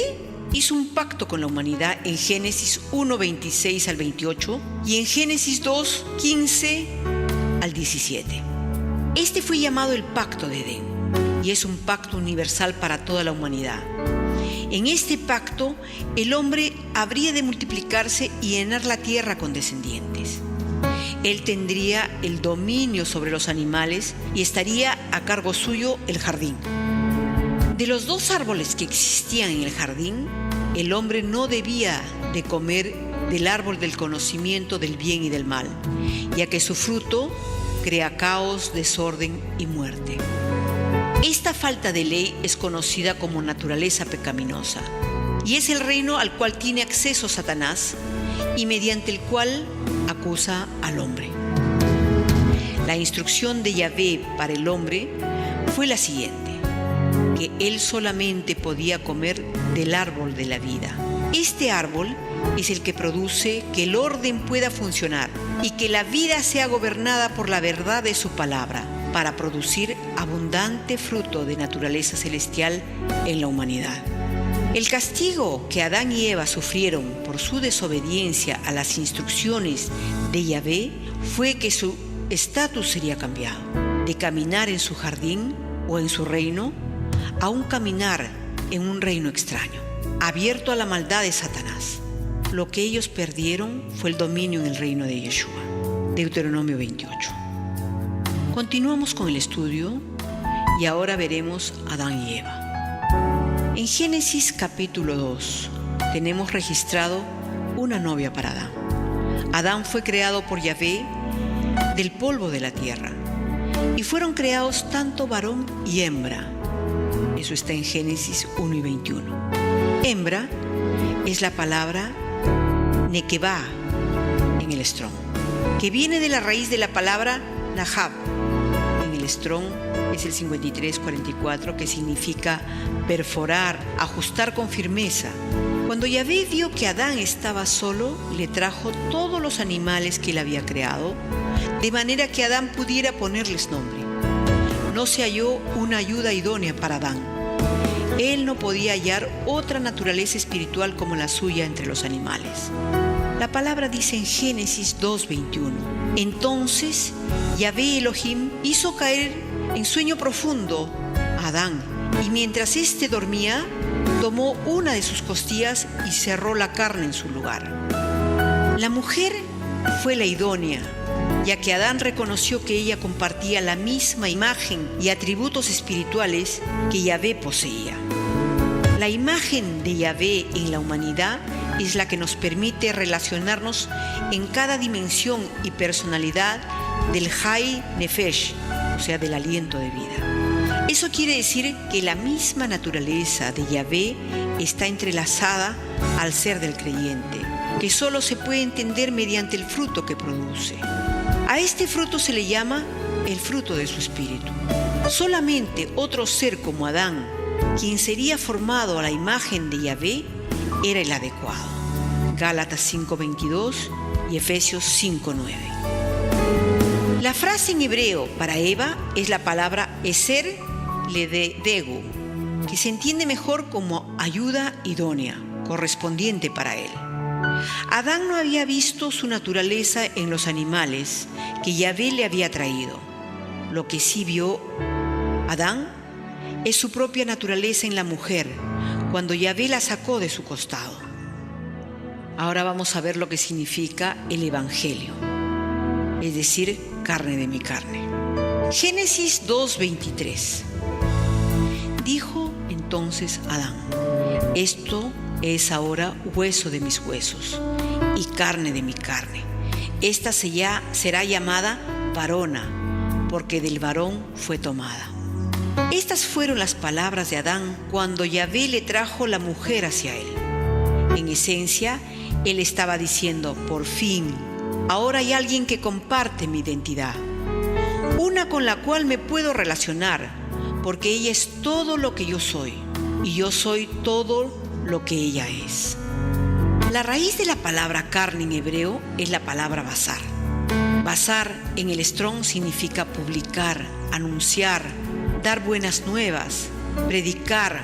Speaker 1: hizo un pacto con la humanidad en Génesis 1:26 al 28 y en Génesis 2:15 al 17. Este fue llamado el pacto de Edén y es un pacto universal para toda la humanidad. En este pacto, el hombre habría de multiplicarse y llenar la tierra con descendientes. Él tendría el dominio sobre los animales y estaría a cargo suyo el jardín. De los 2 árboles que existían en el jardín, el hombre no debía de comer del árbol del conocimiento del bien y del mal, ya que su fruto crea caos, desorden y muerte. Esta falta de ley es conocida como naturaleza pecaminosa, y es el reino al cual tiene acceso Satanás y mediante el cual acusa al hombre. La instrucción de Yahvé para el hombre fue la siguiente: que él solamente podía comer del árbol de la vida. Este árbol es el que produce que el orden pueda funcionar y que la vida sea gobernada por la verdad de su palabra, para producir abundante fruto de naturaleza celestial en la humanidad. El castigo que Adán y Eva sufrieron por su desobediencia a las instrucciones de Yahvé fue que su estatus sería cambiado, de caminar en su jardín o en su reino, a un caminar en un reino extraño, abierto a la maldad de Satanás. Lo que ellos perdieron fue el dominio en el reino de Yeshua. Deuteronomio 28. Continuamos con el estudio y ahora veremos a Adán y Eva. En Génesis capítulo 2 tenemos registrado una novia para Adán. Adán fue creado por Yahvé del polvo de la tierra y fueron creados tanto varón y hembra. Eso está en Génesis 1 y 21. Hembra es la palabra Nekebá en el Strong, que viene de la raíz de la palabra Nahab. En el Strong es el 5344, que significa perforar, ajustar con firmeza. Cuando Yahvé vio que Adán estaba solo, le trajo todos los animales que él había creado, de manera que Adán pudiera ponerles nombre. No se halló una ayuda idónea para Adán. Él no podía hallar otra naturaleza espiritual como la suya entre los animales. La palabra dice en Génesis 2:21: entonces Yahvé Elohim hizo caer en sueño profundo a Adán, y mientras éste dormía, tomó una de sus costillas y cerró la carne en su lugar. La mujer fue la idónea, ya que Adán reconoció que ella compartía la misma imagen y atributos espirituales que Yahvé poseía. La imagen de Yahvé en la humanidad es la que nos permite relacionarnos en cada dimensión y personalidad del Hay Nefesh, o sea, del aliento de vida. Eso quiere decir que la misma naturaleza de Yahvé está entrelazada al ser del creyente, que solo se puede entender mediante el fruto que produce. A este fruto se le llama el fruto de su espíritu. Solamente otro ser como Adán, quien sería formado a la imagen de Yahvé, era el adecuado. Gálatas 5:22 y Efesios 5:9. La frase en hebreo para Eva es la palabra eser ledegu, que se entiende mejor como ayuda idónea, correspondiente para él. Adán no había visto su naturaleza en los animales que Yahvé le había traído. Lo que sí vio Adán es su propia naturaleza en la mujer, cuando Yahvé la sacó de su costado. Ahora vamos a ver lo que significa el Evangelio, es decir, carne de mi carne. Génesis 2:23. Dijo entonces Adán: esto es ahora hueso de mis huesos y carne de mi carne. Esta será llamada varona, porque del varón fue tomada. Estas fueron las palabras de Adán cuando Yahvé le trajo la mujer hacia él. En esencia, él estaba diciendo: por fin, ahora hay alguien que comparte mi identidad, una con la cual me puedo relacionar, porque ella es todo lo que yo soy, y yo soy todo lo que ella es. La raíz de la palabra carne en hebreo es la palabra basar. Basar en el Strong significa publicar, anunciar, dar buenas nuevas, predicar,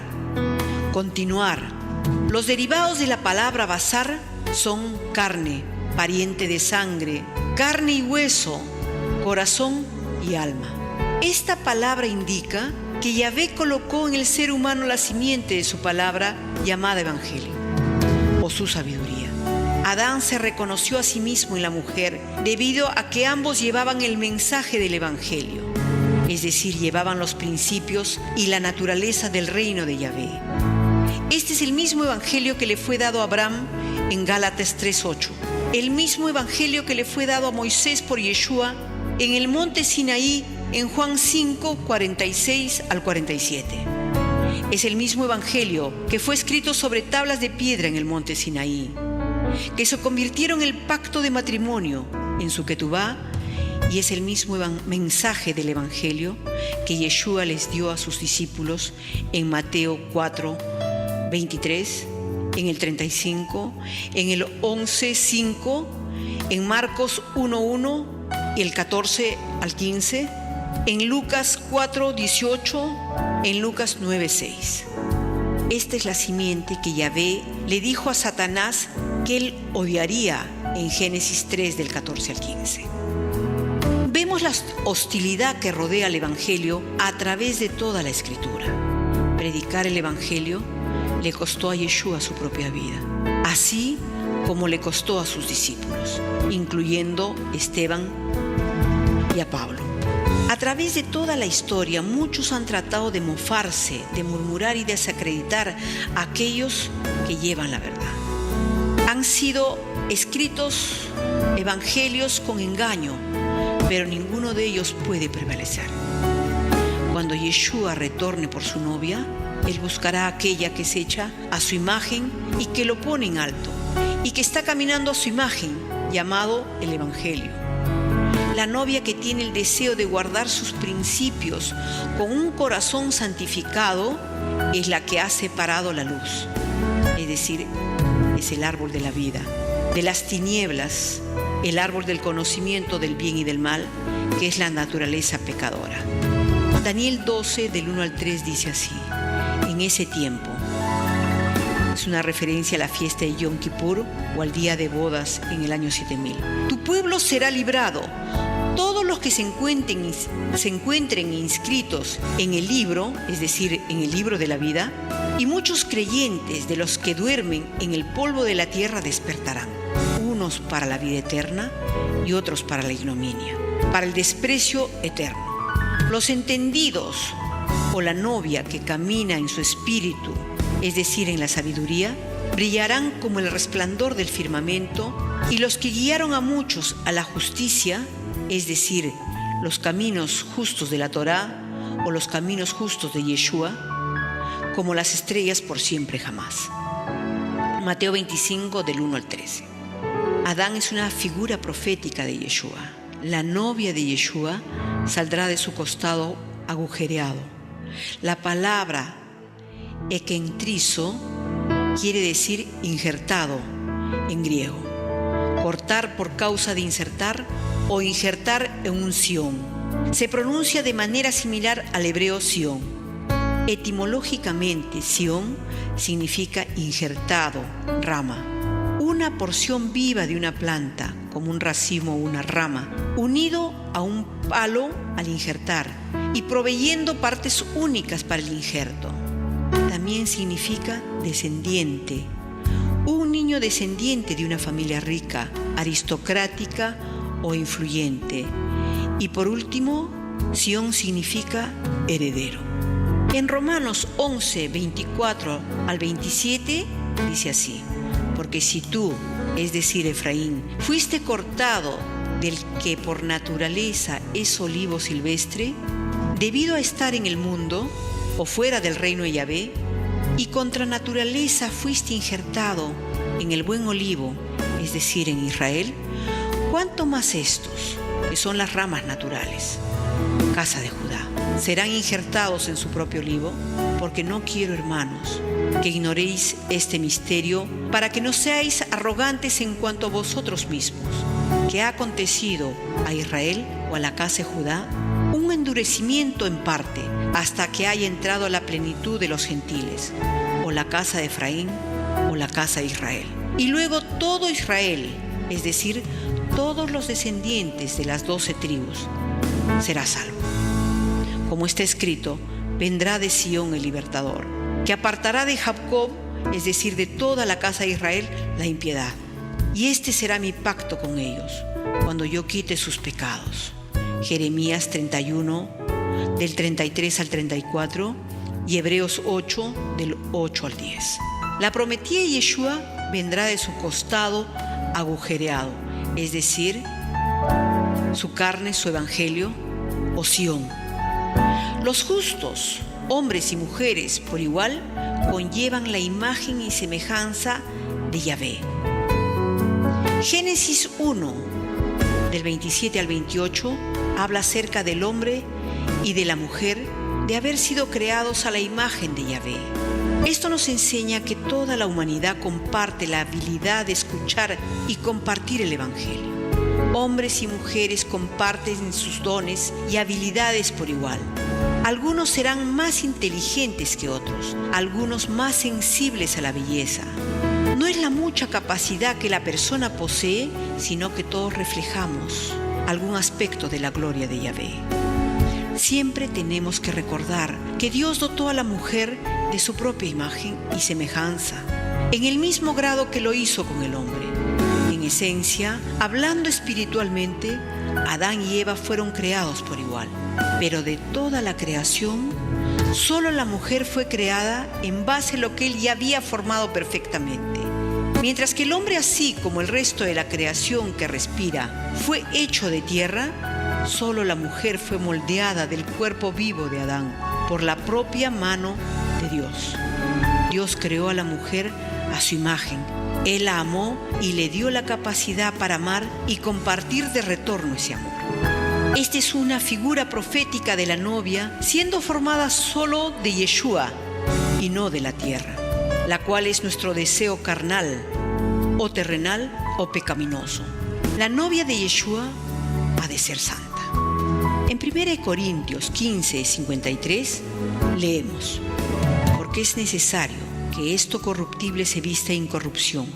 Speaker 1: continuar. Los derivados de la palabra basar son carne, pariente de sangre, carne y hueso, corazón y alma. Esta palabra indica que Yahvé colocó en el ser humano la simiente de su palabra llamada Evangelio, o su sabiduría. Adán se reconoció a sí mismo en la mujer debido a que ambos llevaban el mensaje del Evangelio, es decir, llevaban los principios y la naturaleza del reino de Yahvé. Este es el mismo Evangelio que le fue dado a Abraham en Gálatas 3:8, el mismo Evangelio que le fue dado a Moisés por Yeshua en el monte Sinaí en Juan 5:46 al 47. Es el mismo Evangelio que fue escrito sobre tablas de piedra en el monte Sinaí, que se convirtieron en el pacto de matrimonio en su ketubá, y es el mismo mensaje del Evangelio que Yeshua les dio a sus discípulos en Mateo 4:23, en el 35, en el 11:5, en Marcos 1:1 y el 14 al 15, en Lucas 4:18, en Lucas 9:6. Esta es la simiente que Yahvé le dijo a Satanás que él odiaría en Génesis 3 del 14 al 15. Vemos la hostilidad que rodea al Evangelio a través de toda la Escritura. Predicar el Evangelio le costó a Yeshua su propia vida, así como le costó a sus discípulos, incluyendo Esteban y a Pablo. A través de toda la historia, muchos han tratado de mofarse, de murmurar y desacreditar a aquellos que llevan la verdad. Han sido escritos evangelios con engaño, pero ninguno de ellos puede prevalecer. Cuando Yeshua retorne por su novia, Él buscará a aquella que se echa a su imagen y que lo pone en alto, y que está caminando a su imagen, llamado el Evangelio. La novia que tiene el deseo de guardar sus principios con un corazón santificado es la que ha separado la luz, es decir, es el árbol de la vida, de las tinieblas, el árbol del conocimiento del bien y del mal, que es la naturaleza pecadora. Daniel 12, del 1 al 3 dice así: en ese tiempo, es una referencia a la fiesta de Yom Kippur o al día de bodas en el año 7000. Tu pueblo será librado. Todos los que se encuentren inscritos en el libro, es decir, en el libro de la vida, y muchos creyentes de los que duermen en el polvo de la tierra despertarán, unos para la vida eterna y otros para la ignominia, para el desprecio eterno. Los entendidos, o la novia que camina en su espíritu, es decir, en la sabiduría, brillarán como el resplandor del firmamento, y los que guiaron a muchos a la justicia, es decir, los caminos justos de la Torá o los caminos justos de Yeshua, como las estrellas por siempre jamás. Mateo 25, del 1 al 13. Adán es una figura profética de Yeshua. La novia de Yeshua saldrá de su costado agujereado. La palabra ekentrizo quiere decir injertado en griego, cortar por causa de insertar o injertar en un sion. Se pronuncia de manera similar al hebreo sion. Etimológicamente, sion significa injertado, rama. Una porción viva de una planta, como un racimo o una rama, unido a un palo al injertar y proveyendo partes únicas para el injerto. También significa descendiente. Un niño descendiente de una familia rica, aristocrática o influyente. Y por último, Sion significa heredero. En Romanos 11, 24 al 27 dice así: porque si tú, es decir, Efraín, fuiste cortado del que por naturaleza es olivo silvestre, debido a estar en el mundo o fuera del reino de Yahvé, y contra naturaleza fuiste injertado en el buen olivo, es decir, en Israel, ¿cuánto más estos, que son las ramas naturales, casa de Judá, serán injertados en su propio olivo? Porque no quiero, hermanos, que ignoréis este misterio, para que no seáis arrogantes en cuanto a vosotros mismos, que ha acontecido a Israel o a la casa de Judá un endurecimiento en parte, hasta que haya entrado a la plenitud de los gentiles, o la casa de Efraín o la casa de Israel. Y luego todo Israel, es decir, todos los descendientes de las 12 tribus, será salvo. Como está escrito, vendrá de Sión el libertador, que apartará de Jacob, es decir, de toda la casa de Israel, la impiedad. Y este será mi pacto con ellos, cuando yo quite sus pecados. Jeremías 31, del 33 al 34, y Hebreos 8, del 8 al 10. La prometida de Yeshua vendrá de su costado agujereado, es decir, su carne, su evangelio, o Sión. Los justos, hombres y mujeres por igual, conllevan la imagen y semejanza de Yahvé. Génesis 1, del 27 al 28, habla acerca del hombre y de la mujer, de haber sido creados a la imagen de Yahvé. Esto nos enseña que toda la humanidad comparte la habilidad de escuchar y compartir el Evangelio. Hombres y mujeres comparten sus dones y habilidades por igual. Algunos serán más inteligentes que otros, algunos más sensibles a la belleza. No es la mucha capacidad que la persona posee, sino que todos reflejamos algún aspecto de la gloria de Yahvé. Siempre tenemos que recordar que Dios dotó a la mujer de su propia imagen y semejanza, en el mismo grado que lo hizo con el hombre. En esencia, hablando espiritualmente, Adán y Eva fueron creados por igual, pero de toda la creación, solo la mujer fue creada en base a lo que él ya había formado perfectamente. Mientras que el hombre, así como el resto de la creación que respira, fue hecho de tierra, solo la mujer fue moldeada del cuerpo vivo de Adán por la propia mano de Dios. Dios creó a la mujer a su imagen. Él la amó y le dio la capacidad para amar y compartir de retorno ese amor. Esta es una figura profética de la novia siendo formada solo de Yeshua y no de la tierra, la cual es nuestro deseo carnal o terrenal o pecaminoso. La novia de Yeshua ha de ser santa. En 1 Corintios 15, 53 leemos: porque es necesario que esto corruptible se vista de incorrupción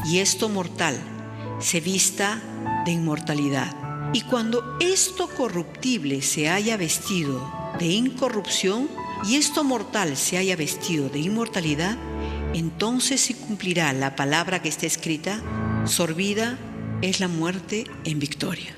Speaker 1: y esto mortal se vista de inmortalidad. Y cuando esto corruptible se haya vestido de incorrupción y esto mortal se haya vestido de inmortalidad, entonces se cumplirá la palabra que está escrita: sorbida es la muerte en victoria.